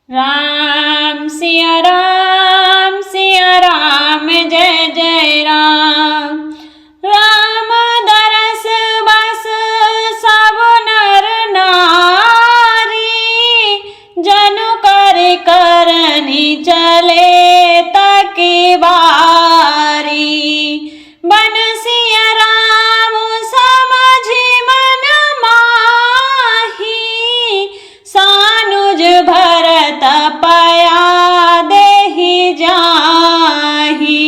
राम सिया राम जय जय राम। राम दरस बस सब नर नारी, जनु कर करनी चले तकी बारी। बन सिया राम समझि मन माही, सानुज भरत पया देहि जाहि।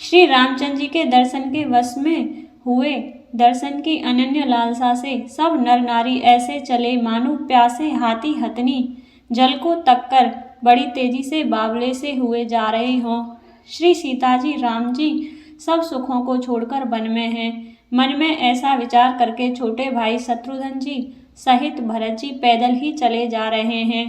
श्री रामचंद्र जी के दर्शन के वश में हुए दर्शन की अनन्य लालसा से सब नर नारी ऐसे चले मानो प्यासे हाथी हथनी जल को तक कर बड़ी तेजी से बावले से हुए जा रहे हों। श्री सीता जी राम जी सब सुखों को छोड़कर वन में हैं। मन में ऐसा विचार करके छोटे भाई शत्रुघ्न जी सहित भरत जी पैदल ही चले जा रहे हैं।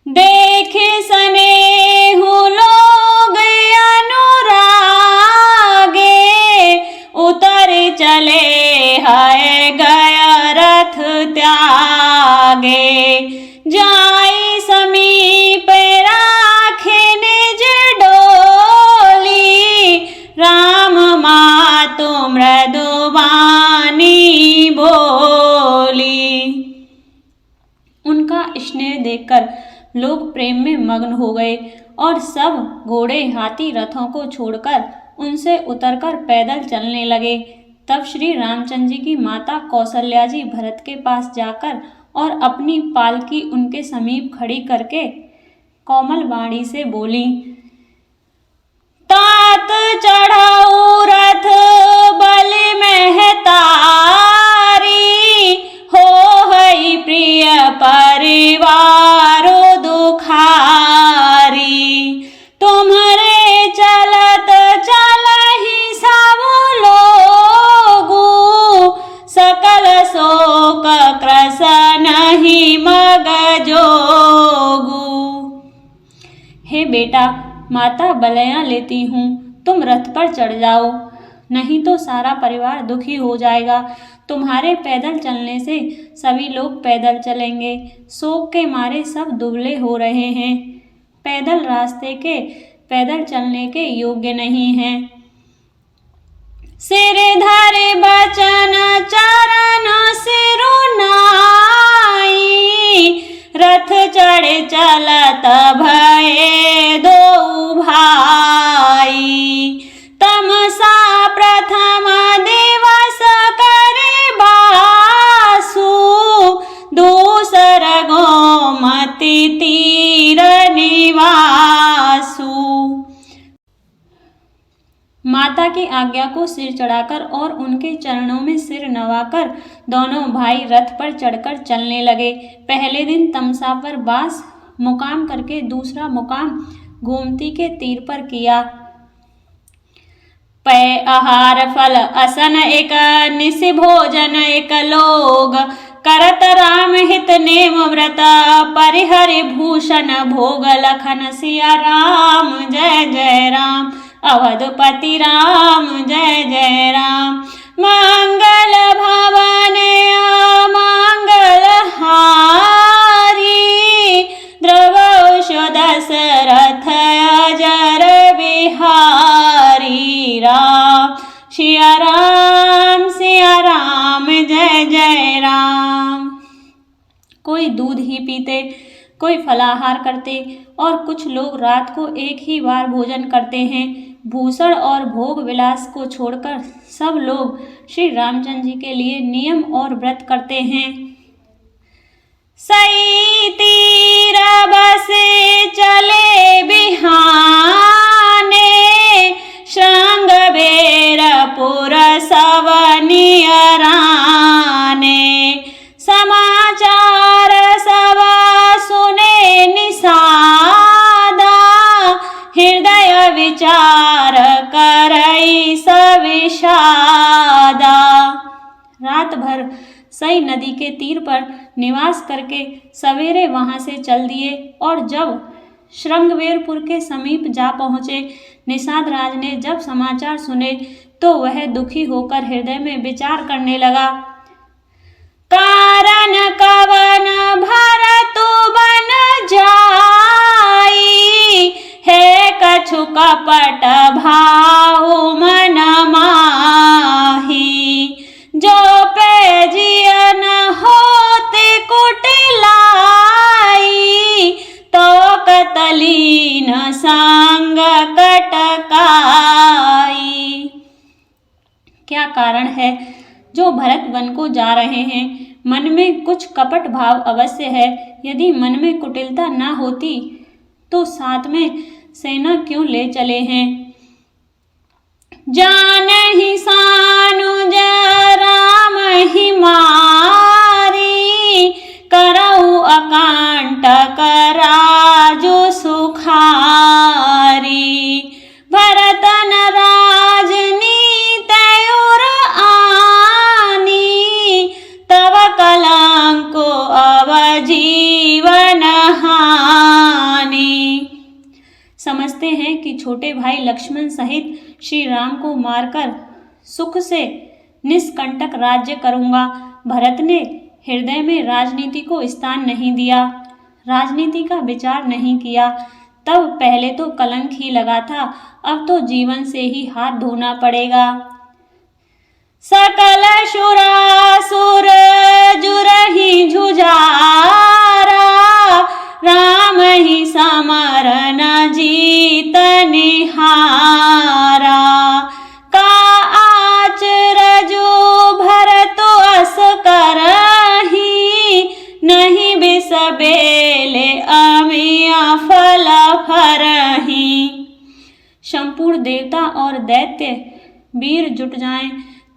देखे सनेहु लोग अनुरागे, उतर चले है गया रथ त्यागे। जाई समीप राखे निज डोली, राम मातु मृदु वाणी बोली। उनका स्नेह देखकर लोग प्रेम में मग्न हो गए और सब घोड़े हाथी रथों को छोड़कर उनसे उतरकर पैदल चलने लगे। तब श्री रामचंद्र जी की माता कौशल्या जी भरत के पास जाकर और अपनी पालकी उनके समीप खड़ी करके कोमल वाणी से बोली, तात चढ़ाऊ रथ बलि महतारी, हो हई प्रिय परिवार दुखारी। तुम्हारे चलत चलहि सब लोगु, सकल शोक क्रस नहीं मग जोगु। हे बेटा, माता बलया लेती हूँ, तुम रथ पर चढ़ जाओ, नहीं तो सारा परिवार दुखी हो जाएगा। तुम्हारे पैदल चलने से सभी लोग पैदल चलेंगे, शोक के मारे सब दुबले हो रहे हैं, पैदल रास्ते के पैदल चलने के योग्य नहीं हैं। सिर धरे बचन चरण सिरुनाई, रथ चढ़े चलत भये दो भाई। तमसा प्रथम दिवस करे बासु, दूसर गोमती तीर निवासु। माता की आज्ञा को सिर चढ़ाकर और उनके चरणों में सिर नवाकर दोनों भाई रथ पर चढ़कर चलने लगे। पहले दिन तमसा पर बास मुकाम करके दूसरा मुकाम गोमती के तीर पर किया। पै आहार फल असन एक निसि भोजन एक लोग, करत राम हित नेम व्रत परिहरि भूषण भोग। लखन सिया राम जय जय राम, अवधपति राम जय जय राम। मंगल भवन मंगल हारी, द्रवशो दशरथ अजर बिहारी। राम सिया राम जय जय राम। कोई दूध ही पीते, कोई फलाहार करते और कुछ लोग रात को एक ही बार भोजन करते हैं। भूषण और भोग विलास को छोड़कर सब लोग श्री रामचंद्र जी के लिए नियम और व्रत करते हैं। सई तीर बसे चले बिहाने, श्रृंग बेरपुर सवनिय राने। समाचार सब सुने निषादा, हृदय विचार करई सविषादा। रात भर सई नदी के तीर पर निवास करके सवेरे वहां से चल दिए और जब श्रृंगवेरपुर के समीप जा पहुँचे, निषाद राज ने जब समाचार सुने तो वह दुखी होकर हृदय में विचार करने लगा। कारण कवन भरतु कारण है। जो भरत वन को जा रहे हैं, मन में कुछ कपट भाव अवश्य है। यदि मन में कुटिलता न होती तो साथ में सेना क्यों ले चले हैं। जानहि सानुज राम ही मारी, करऊ अकांटक राजु सुखारी। भरतन राजनीतयुर आनी, तव कलंको अव जीवन हानि। समझते हैं कि छोटे भाई लक्ष्मण सहित श्री राम को मारकर सुख से निष्कंटक राज्य करूंगा। भरत ने हृदय में राजनीति को स्थान नहीं दिया, राजनीति का विचार नहीं किया। तब पहले तो कलंक ही लगा था, अब तो जीवन से ही हाथ धोना पड़ेगा। सकल सुरासुर जुरहि जुझारा, राम ही समर न जीत निहारा। का आचरजु भरत अस करही, नहीं बिसबेले अमिया फल फरही। संपूर्ण देवता और दैत्य वीर जुट जाएं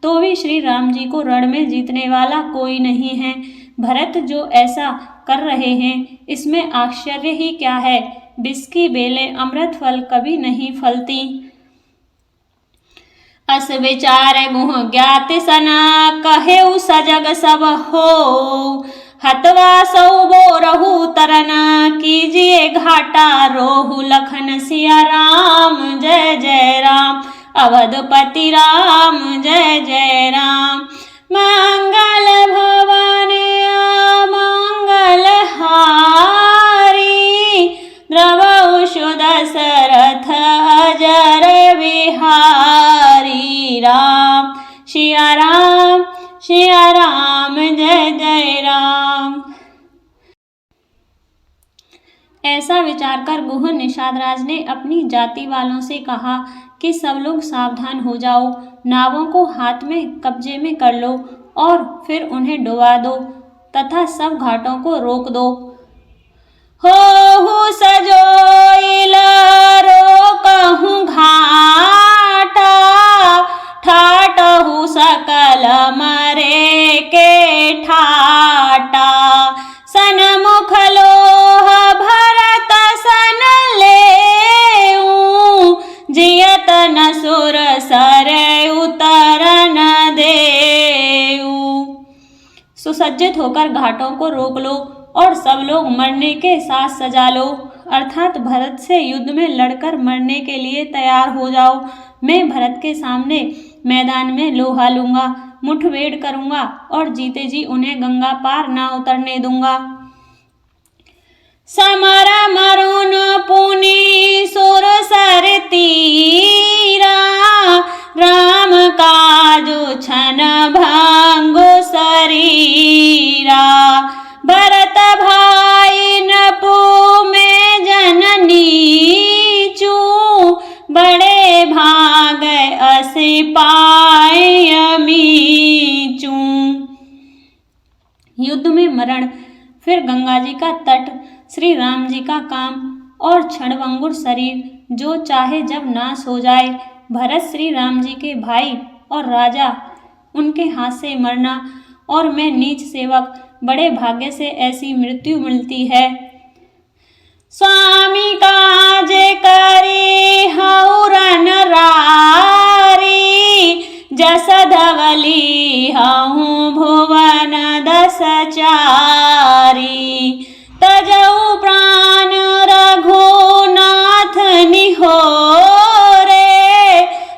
तो भी श्री राम जी को रण में जीतने वाला कोई नहीं है। भरत जो ऐसा कर रहे हैं, इसमें आश्चर्य ही क्या है। विष की बेलें अमृत फल कभी नहीं फलती। अस विचार गुह ज्ञात सना, कहेउ सजग सब हो। हतवा सौ बोरहु तरन, कीजिए घाटा रोहु। लखन सिया राम जय जय राम, अवधपति राम जय जय राम। मंगल भवन मंगल हारी, द्रवौ दशरथ अजर बिहारी। राम सिया राम जय जय राम। ऐसा विचार कर गुह निषादराज ने अपनी जाति वालों से कहा कि सब लोग सावधान हो जाओ, नावों को हाथ में कब्जे में कर लो और फिर उन्हें डुबा दो तथा सब घाटों को रोक दो। हो सजोइल रोकहु घाटा, ठाटहु सकल मरे के ठाटा। सनमुख लोह भरत सन लेऊ, जियत न सुर सर उतरन देऊ। सुसज्जित होकर घाटों को रोक लो और सब लोग मरने के साथ सजा लो, अर्थात भरत से युद्ध में लड़कर मरने के लिए तैयार हो जाओ। मैं भरत के सामने मैदान में लोहा लूंगा, मुठभेड़ करूंगा और जीते जी उन्हें गंगा पार ना उतरने दूंगा। समर मरुन पुनि सुर सर तीरा, राम काजु छन भंगु शरीरा। भरत भाई नपु में जननी चू, बड़े भाग असी पाए अमीचू। युद्ध में मरण, फिर गंगा जी का तट, श्री राम जी का काम और क्षणभंगुर शरीर जो चाहे जब नाश हो जाए। भरत श्री राम जी के भाई और राजा, उनके हाथ से मरना और मैं नीच सेवक, बड़े भाग्य से ऐसी मृत्यु मिलती है। स्वामी काज करे हौरन रारी, जस धवली हूँ भुवन दस चारी। तजऊ प्राण रघुनाथ निहोरे,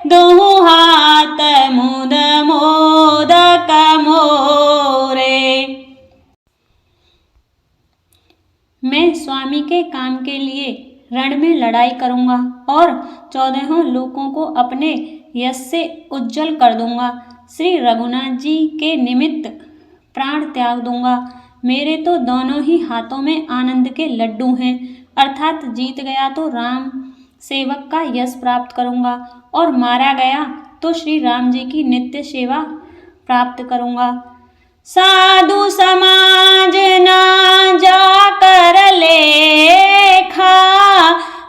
दुहु हाथ मुद मोदक मोरे। मैं स्वामी के काम के लिए रण में लड़ाई करूंगा और 14 लोकों को अपने यश से उज्जवल कर दूंगा। श्री रघुनाथ जी के निमित्त प्राण त्याग दूंगा। मेरे तो दोनों ही हाथों में आनंद के लड्डू हैं, अर्थात जीत गया तो राम सेवक का यश प्राप्त करूंगा और मारा गया तो श्री राम जी की नित्य सेवा प्राप्त करूँगा। साधु समाज ना जाकर लेखा,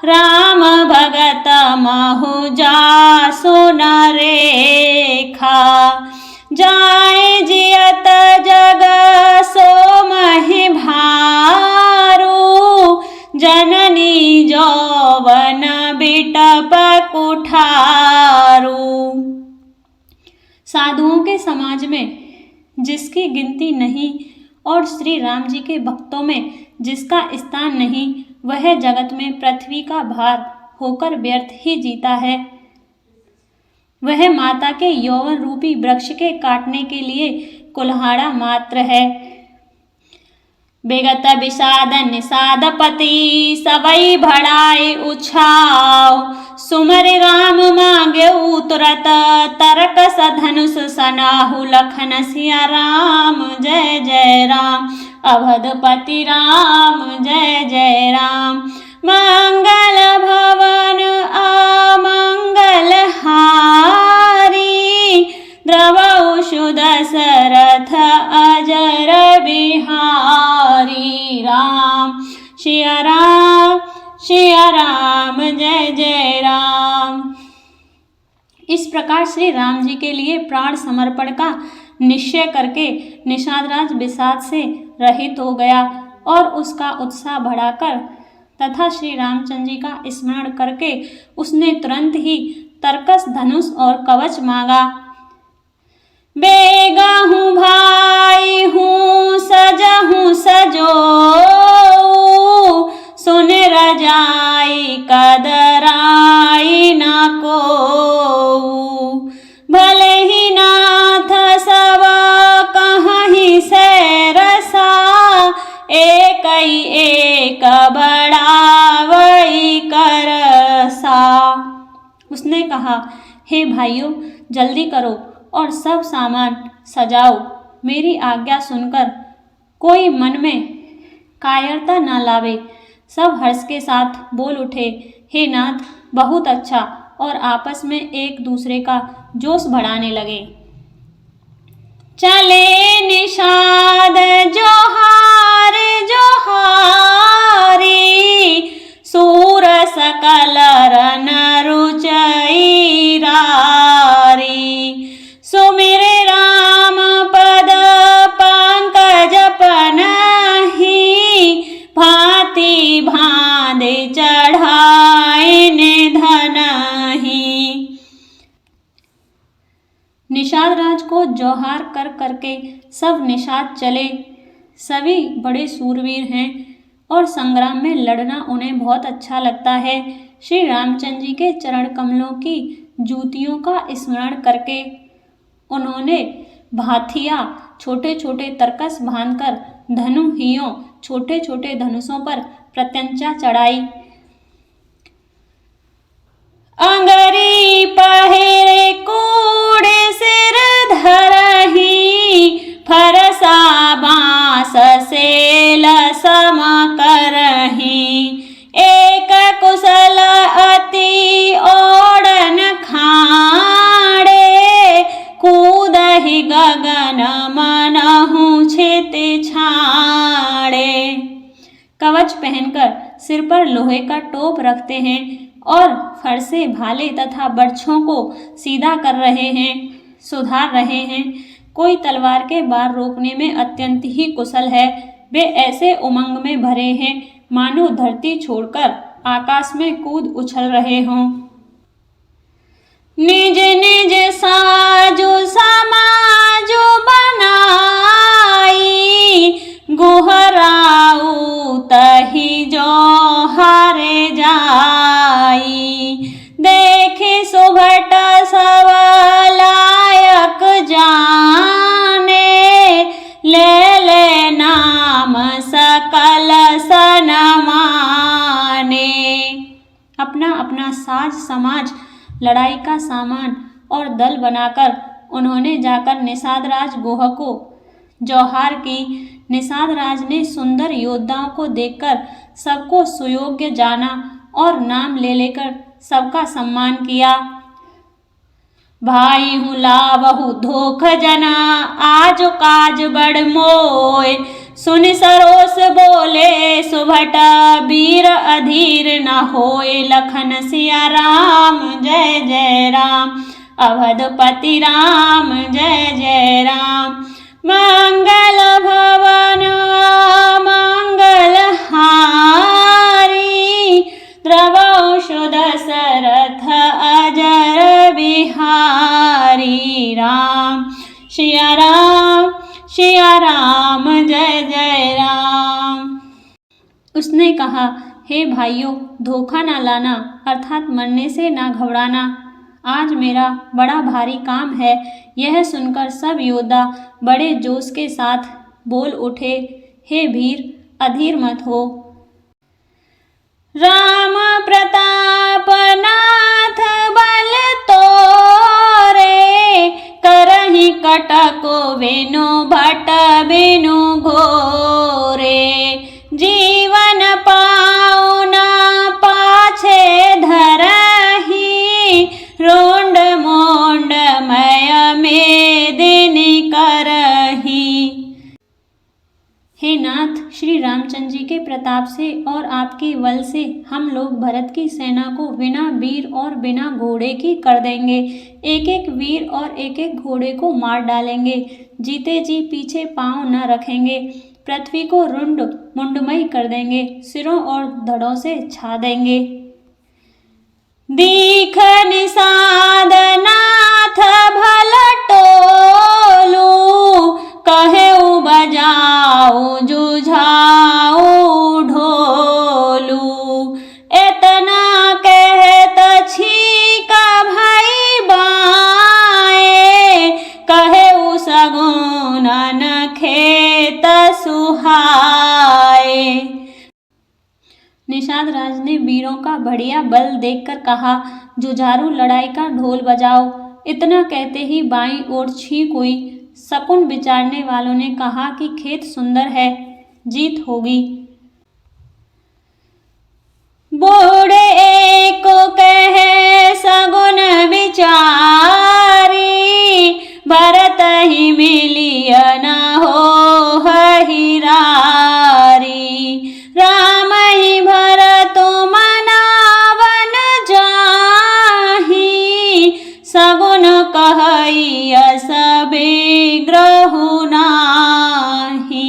राम भगत महु जासु न रेखा। जाए जियत जग सो महि भारू, जननी जौवन बिटप कुठारू। साधुओं के समाज में जिसकी गिनती नहीं और श्री राम जी के भक्तों में जिसका स्थान नहीं, वह जगत में पृथ्वी का भार होकर व्यर्थ ही जीता है। वह माता के यौवन रूपी वृक्ष के काटने के लिए कुल्हाड़ा मात्र है। बेगत विषाद निषाद पति, सबई भड़ाए उछाव। सुमर राम मांगे तुरत, तरक धनुष सनाहु। लखन सिया राम जय जय राम, अवधपति राम जय जय राम। मंगल भवन अमंगल हारी, द्रवौ दशरथ अजर बिहारी। राम सिया राम जय जय राम। इस प्रकार श्री राम जी के लिए प्राण समर्पण का निश्चय करके निषाद राज विषाद से रहित हो गया और उसका उत्साह बढ़ाकर तथा श्री रामचंद्र जी का स्मरण करके उसने तुरंत ही तरकस धनुष और कवच मांगा। बेगा हूँ भाई हूँ सजहूँ सजो, सुन रजाई कदराई न को। भले ही नाथ सब कहीं से रसा, एक बढ़ावई करसा। उसने कहा, हे भाइयों जल्दी करो और सब सामान सजाओ। मेरी आज्ञा सुनकर कोई मन में कायरता न लावे। सब हर्ष के साथ बोल उठे, हे नाथ बहुत अच्छा, और आपस में एक दूसरे का जोश बढ़ाने लगे। चले निषाद जोहार जोहारी, सूर सकल रन रुचई रारी। सुमिर राम पद पंकज पनहि, भांति भांदे चढ़ाए निधनहि। निषाद राज को जोहार कर करके सब निषाद चले। सभी बड़े सूरवीर हैं और संग्राम में लड़ना उन्हें बहुत अच्छा लगता है। श्री रामचंद्र जी के चरण कमलों की जूतियों का स्मरण करके उन्होंने भाथिया छोटे छोटे तरकस बांधकर धनुहियों छोटे छोटे धनुषों पर प्रत्यंचा चढ़ाई। अंगरी पहिरे कूड़े सिर धरही, फरसा बांस सेल सम करही। एक कुशल अति ओढ़न खाड़े, कूदहि गगन मनहु छित छाड़े। कवच पहनकर सिर पर लोहे का टोप रखते हैं और फरसे भाले तथा बर्छों को सीधा कर रहे हैं, सुधार रहे हैं। कोई तलवार के बार रोकने में अत्यंत ही कुशल है। वे ऐसे उमंग में भरे हैं मानो धरती छोड़कर आकाश में कूद उछल रहे हों। निज निज साजो समाजो बनाई, गुहराऊ तही जो हारे जाई। देखे सुभट सब लायक जाने, ले ले नाम सकल सनमाने। अपना अपना साज समाज, लड़ाई का सामान और दल बनाकर उन्होंने जाकर निषाद राज गुह को जोहार की। निषाद राज ने सुंदर योद्धाओं को देखकर सबको सुयोग्य जाना और नाम ले लेकर सबका सम्मान किया। भाई हूँ लावहु धोख जना, आज काज बड़ मोय। सुन सरोस बोले सुभट, वीर अधीर न होय। लखन सिया राम जय जय राम, अवधपति राम जय जय राम। मंगल भवन मंगल हारी, द्रवहु दशरथ अजर बिहारी। राम सिया राम जय जय राम। उसने कहा, हे भाइयों, धोखा ना लाना अर्थात मरने से ना घबराना। आज मेरा बड़ा भारी काम है। यह सुनकर सब योद्धा बड़े जोश के साथ बोल उठे, हे वीर, अधीर मत हो। राम प्रताप नाथ बल तोरे, करहि कटको वेनु भट बिनु घोरे। जीवन पाऊ ना पाछे धरहि, रोंड मोंड मय में दिन करही। हे नाथ, श्री रामचंद्र जी के प्रताप से और आपके बल से हम लोग भरत की सेना को बिना वीर और बिना घोड़े की कर देंगे। एक एक वीर और एक एक घोड़े को मार डालेंगे। जीते जी पीछे पांव न रखेंगे। पृथ्वी को रुंड मुंडमय कर देंगे, सिरों और धड़ों से छा देंगे। दीख निषाद नाथ भल टोलू, कहेउ बजाओ जुझाओ ढोलू। एतना कहत छीका भाई बाए, कहेउ सगुनन खेत सुहाए। निषाद राज ने वीरों का बढ़िया बल देखकर कहा, जुझारू लड़ाई का ढोल बजाओ। इतना कहते ही बाईं ओर छींक हुई। शकुन विचारने वालों ने कहा कि खेत सुंदर है, जीत होगी। बूढ़े एक को कहे सगुन विचारी, भरत ही मिलिय न हो हिरारी। राम ही भरत मनावन जाहि, सगुन कहई सबे ग्रहु नाही।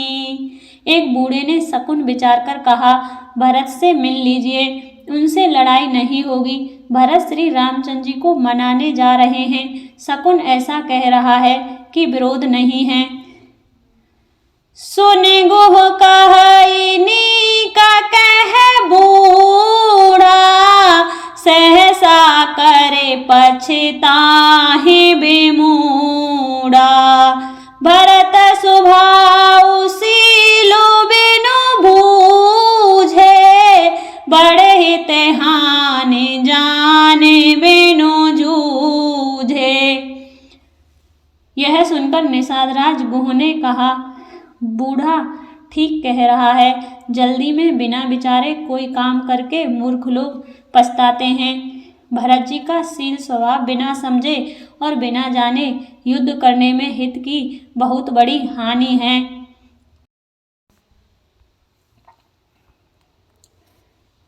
एक बूढ़े ने शकुन विचार कर कहा, भरत से मिल लीजिए, उनसे लड़ाई नहीं होगी। भरत श्री रामचंद्र जी को मनाने जा रहे हैं। शकुन ऐसा कह रहा है कि विरोध नहीं है। सुन गुह कहई नीका कह बूढ़ा, सहसा करे पछताहि बेमूढ़ा। भरत सुभाउ सीलु बिनु बूझे, बड़े हित हानि जाने बिनु जूझे। यह सुनकर निषाद राज गुह ने कहा, बूढ़ा ठीक कह रहा है। जल्दी में बिना विचारे कोई काम करके मूर्ख लोग पछताते हैं। भरत जी का शील स्वभाव बिना समझे और बिना जाने युद्ध करने में हित की बहुत बड़ी हानि है।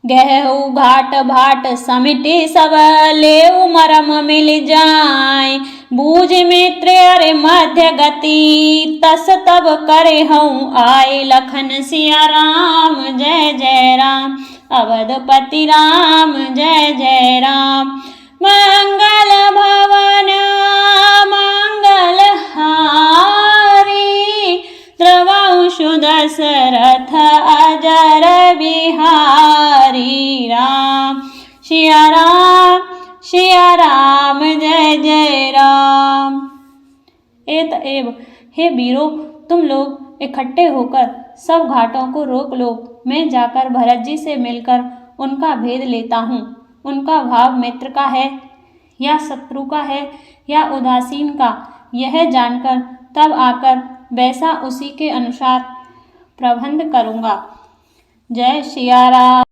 गहु घाट भाट समिति सब लेउ मरम मिल जाय। बूझ मित्र अरे मध्य गति, तस तब करे हूँ आए। लखन सिया राम जय जय राम, अवधपति राम जय जय राम। मंगल भवन मंगल हारी, द्रवहु दशरथ अजर बिहारी। राम सिया राम जय जय राम। एतएव हे वीरों, तुम लोग इकट्ठे होकर सब घाटों को रोक लो। मैं जाकर भरत जी से मिलकर उनका भेद लेता हूँ। उनका भाव मित्र का है या शत्रु का है या उदासीन का, यह जानकर तब आकर वैसा उसी के अनुसार प्रबंध करूँगा। जय सिया राम।